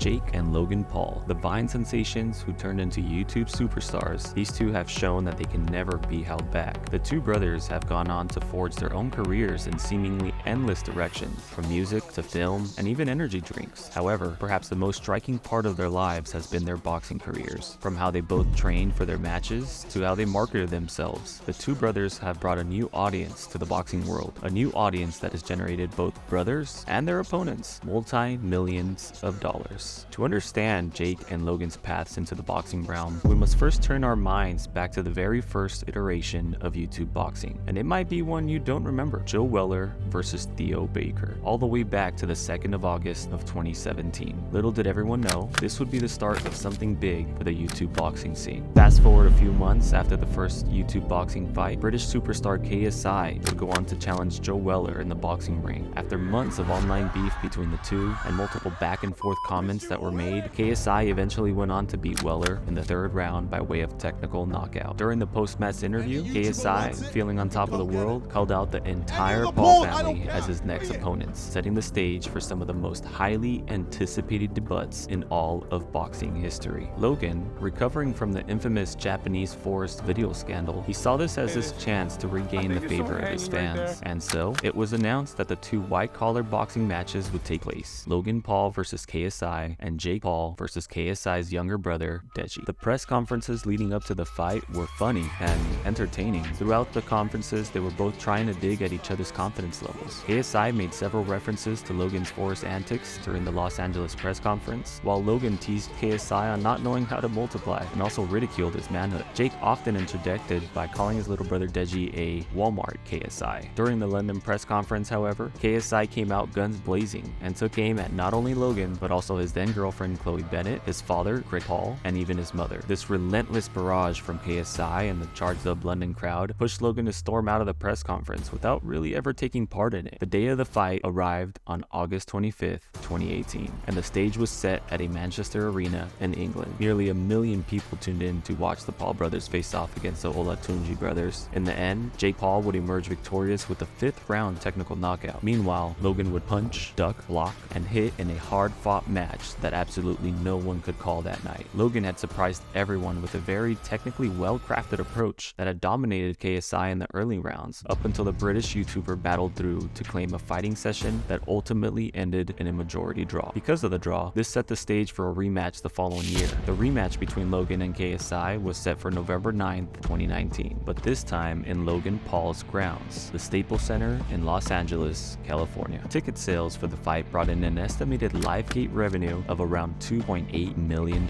Jake and Logan Paul, the Vine sensations who turned into YouTube superstars. These two have shown that they can never be held back. The two brothers have gone on to forge their own careers in seemingly endless directions, from music to film and even energy drinks. However, perhaps the most striking part of their lives has been their boxing careers. From how they both trained for their matches to how they marketed themselves, the two brothers have brought a new audience to the boxing world, a new audience that has generated both brothers and their opponents multi-millions of dollars. To understand Jake and Logan's paths into the boxing realm, we must first turn our minds back to the very first iteration of YouTube boxing, and it might be one you don't remember: Joe Weller versus Theo Baker, all the way back to the 2nd of August of 2017. Little did everyone know, this would be the start of something big for the YouTube boxing scene. Fast forward a few months after the first YouTube boxing fight, British superstar KSI would go on to challenge Joe Weller in the boxing ring. After months of online beef between the two and multiple back and forth comments that were made, KSI eventually went on to beat Weller in the 3rd round by way of technical knockout. During the post-match interview, KSI, feeling on top of the world, called out the entire Paul family as his next opponents, setting the stage for some of the most highly anticipated debuts in all of boxing history. Logan, recovering from the infamous Japanese forest video scandal, he saw this as his chance to regain the favor of his fans, and so it was announced that the two white-collar boxing matches would take place: Logan Paul versus KSI and Jake Paul versus KSI's younger brother, Deji. The press conferences leading up to the fight were funny and entertaining. Throughout the conferences, they were both trying to dig at each other's confidence levels. KSI made several references to Logan's forced antics during the Los Angeles press conference, while Logan teased KSI on not knowing how to multiply and also ridiculed his manhood. Jake often interjected by calling his little brother Deji a Walmart KSI. During the London press conference, however, KSI came out guns blazing and took aim at not only Logan, but also his then girlfriend Chloe Bennett, his father Greg Paul, and even his mother. This relentless barrage from KSI and the charged up London crowd pushed Logan to storm out of the press conference without really ever taking part in it. The day of the fight arrived on August 25th, 2018, and the stage was set at a Manchester arena in England. Nearly 1 million people tuned in to watch the Paul brothers face off against the Olatunji brothers. In the end, Jake Paul would emerge victorious with a 5th round technical knockout. Meanwhile, Logan would punch, duck, block, and hit in a hard-fought match that absolutely no one could call that night. Logan had surprised everyone with a very technically well-crafted approach that had dominated KSI in the early rounds, up until the British YouTuber battled through to claim a fighting session that ultimately ended in a majority draw. Because of the draw, this set the stage for a rematch the following year. The rematch between Logan and KSI was set for November 9th, 2019, but this time in Logan Paul's grounds, the Staples Center in Los Angeles, California. Ticket sales for the fight brought in an estimated live gate revenue of around $2.8 million.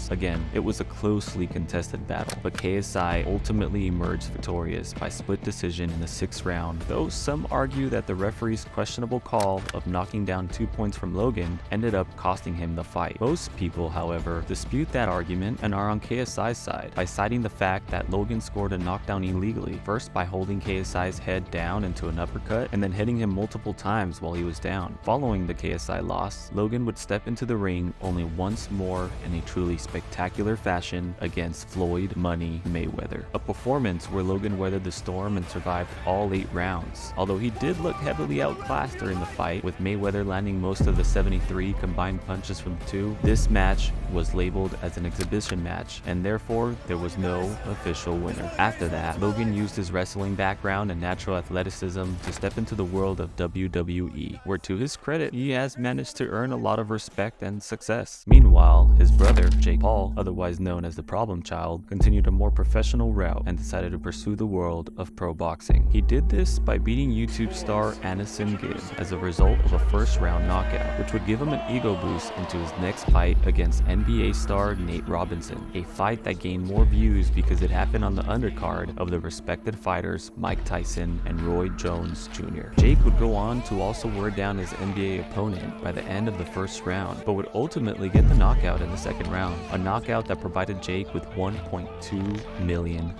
Again, it was a closely contested battle, but KSI ultimately emerged victorious by split decision in the 6th round, though some argue that the referee's questionable call of knocking down 2 points from Logan ended up costing him the fight. Most people, however, dispute that argument and are on KSI's side by citing the fact that Logan scored a knockdown illegally, first by holding KSI's head down into an uppercut and then hitting him multiple times while he was down. Following the KSI loss, Logan would step into the ring only once more in a truly spectacular fashion against Floyd Money Mayweather, a performance where Logan weathered the storm and survived all 8 rounds. Although he did look heavily outclassed during the fight, with Mayweather landing most of the 73 combined punches from the two, this match was labeled as an exhibition match, and therefore there was no official winner. After that, Logan used his wrestling background and natural athleticism to step into the world of WWE, where to his credit, he has managed to earn a lot of respect and success. Meanwhile, his brother, Jake Paul, otherwise known as the Problem Child, continued a more professional route and decided to pursue the world of pro boxing. He did this by beating YouTube star Anderson Gibb as a result of a 1st round knockout, which would give him an ego boost into his next fight against NBA star Nate Robinson, a fight that gained more views because it happened on the undercard of the respected fighters Mike Tyson and Roy Jones Jr. Jake would go on to also wear down his NBA opponent by the end of the 1st round, but would ultimately get the knockout in the 2nd round, a knockout that provided Jake with $1.2 million.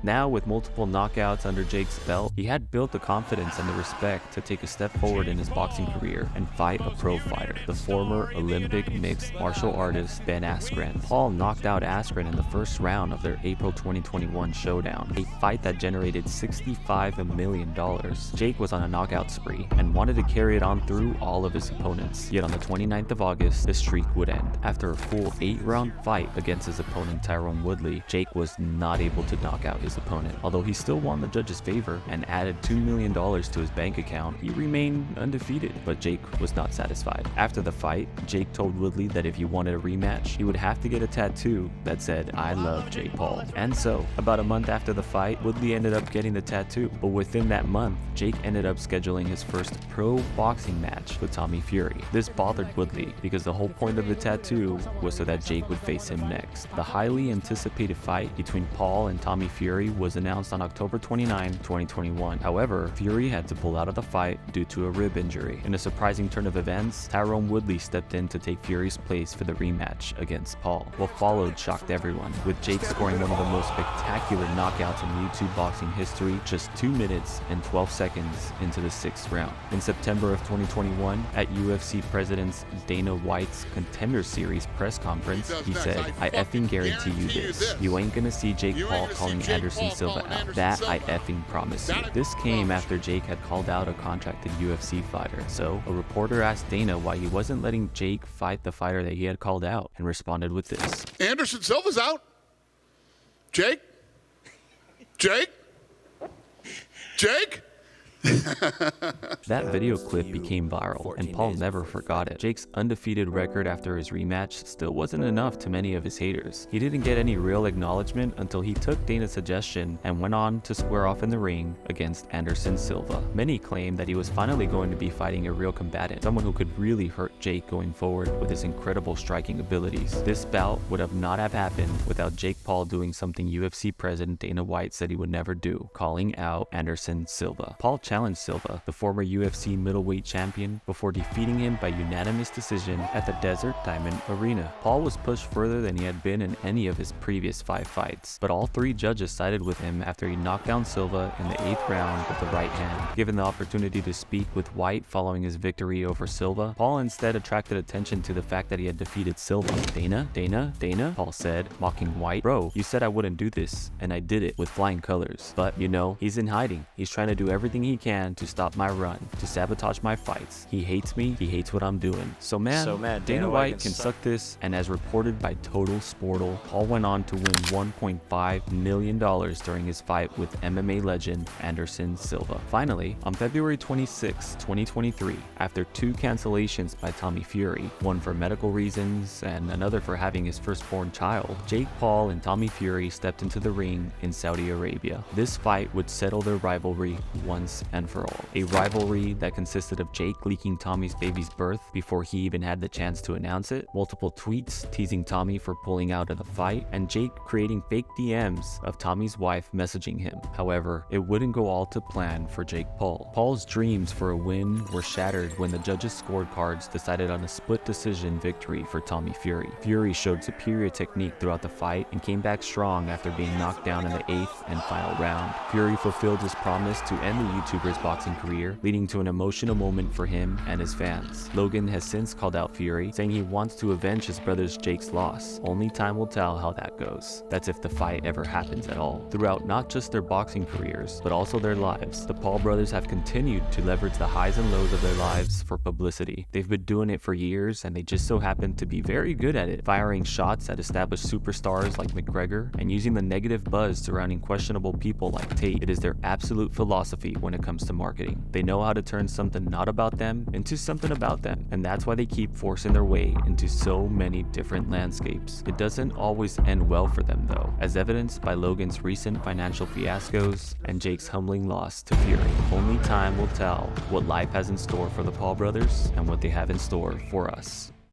Now, with multiple knockouts under Jake's belt, he had built the confidence and the respect to take a step forward in his boxing career and fight a pro fighter, the former Olympic mixed martial artist Ben Askren. Paul knocked out Askren in the 1st round of their April 2021 showdown, a fight that generated $65 million. Jake was on a knockout spree and wanted to carry it on through all of his opponents. Yet on the 29th of August, the streak would end. After a full 8-round fight against his opponent Tyron Woodley, Jake was not able to knock out his opponent. Although he still won the judge's favor and added $2 million to his bank account, he remained undefeated, but Jake was not satisfied. After the fight, Jake told Woodley that if he wanted a rematch, he would have to get a tattoo that said, "I love Jake Paul." And so, about a month after the fight, Woodley ended up getting the tattoo. But within that month, Jake ended up scheduling his first pro boxing match with Tommy Fury. This bothered Woodley because the whole point of the tattoo was so that Jake would face him next. The highly anticipated fight between Paul and Tommy Fury was announced on October 29, 2021. However, Fury had to pull out of the fight due to a rib injury. In a surprising turn of events, Tyron Woodley stepped in to take Fury's place for the rematch against Paul. What followed shocked everyone, with Jake scoring one of the most spectacular knockouts in YouTube boxing history just 2 minutes and 12 seconds into the 6th round. In September of 2021, at UFC President Dana White's Contender Series press conference, he said, "I effing guarantee you this. You ain't gonna see Jake Paul calling Anderson Silva out. That I effing promise you." This came after Jake had called out a contracted UFC fighter. So, a reporter asked Dana why he wasn't letting Jake fight the fighter that he had called out, and responded with this. "Anderson Silva's out. Jake? Jake? Jake?" That video clip became viral, and Paul never forgot it. Jake's undefeated record after his rematch still wasn't enough to many of his haters. He didn't get any real acknowledgement until he took Dana's suggestion and went on to square off in the ring against Anderson Silva. Many claimed that he was finally going to be fighting a real combatant, someone who could really hurt Jake going forward with his incredible striking abilities. This bout would have not have happened without Jake Paul doing something UFC President Dana White said he would never do, calling out Anderson Silva. Paul challenged Silva, the former UFC middleweight champion, before defeating him by unanimous decision at the Desert Diamond Arena. Paul was pushed further than he had been in any of his previous 5 fights, but all 3 judges sided with him after he knocked down Silva in the 8th round with the right hand. Given the opportunity to speak with White following his victory over Silva, Paul instead attracted attention to the fact that he had defeated Silva. Dana, Paul said, mocking White. "Bro, you said I wouldn't do this, and I did it with flying colors. But, you know, he's in hiding. He's trying to do everything he can to stop my run, to sabotage my fights. He hates me, he hates what I'm doing. So man, Dana White can suck this." And as reported by Total Sportal, Paul went on to win $1.5 million during his fight with MMA legend Anderson Silva. Finally, on February 26, 2023, after 2 cancellations by Tommy Fury, one for medical reasons and another for having his firstborn child, Jake Paul and Tommy Fury stepped into the ring in Saudi Arabia. This fight would settle their rivalry once and for all. A rivalry that consisted of Jake leaking Tommy's baby's birth before he even had the chance to announce it, multiple tweets teasing Tommy for pulling out of the fight, and Jake creating fake DMs of Tommy's wife messaging him. However, it wouldn't go all to plan for Jake Paul. Paul's dreams for a win were shattered when the judges' scorecards decided on a split decision victory for Tommy Fury. Fury showed superior technique throughout the fight and came back strong after being knocked down in the 8th and final round. Fury fulfilled his promise to end the YouTuber's boxing career, leading to an emotional moment for him and his fans. Logan has since called out Fury, saying he wants to avenge his brother Jake's loss. Only time will tell how that goes. That's if the fight ever happens at all. Throughout not just their boxing careers, but also their lives, the Paul brothers have continued to leverage the highs and lows of their lives for publicity. They've been doing it for years, and they just so happen to be very good at it, firing shots at established superstars like McGregor and using the negative buzz surrounding questionable people like Tate. It is their absolute philosophy when it comes to marketing. They know how to turn something not about them into something about them, and that's why they keep forcing their way into so many different landscapes. It doesn't always end well for them though, as evidenced by Logan's recent financial fiascos and Jake's humbling loss to Fury. Only time will tell what life has in store for the Paul brothers and what they have in store for us.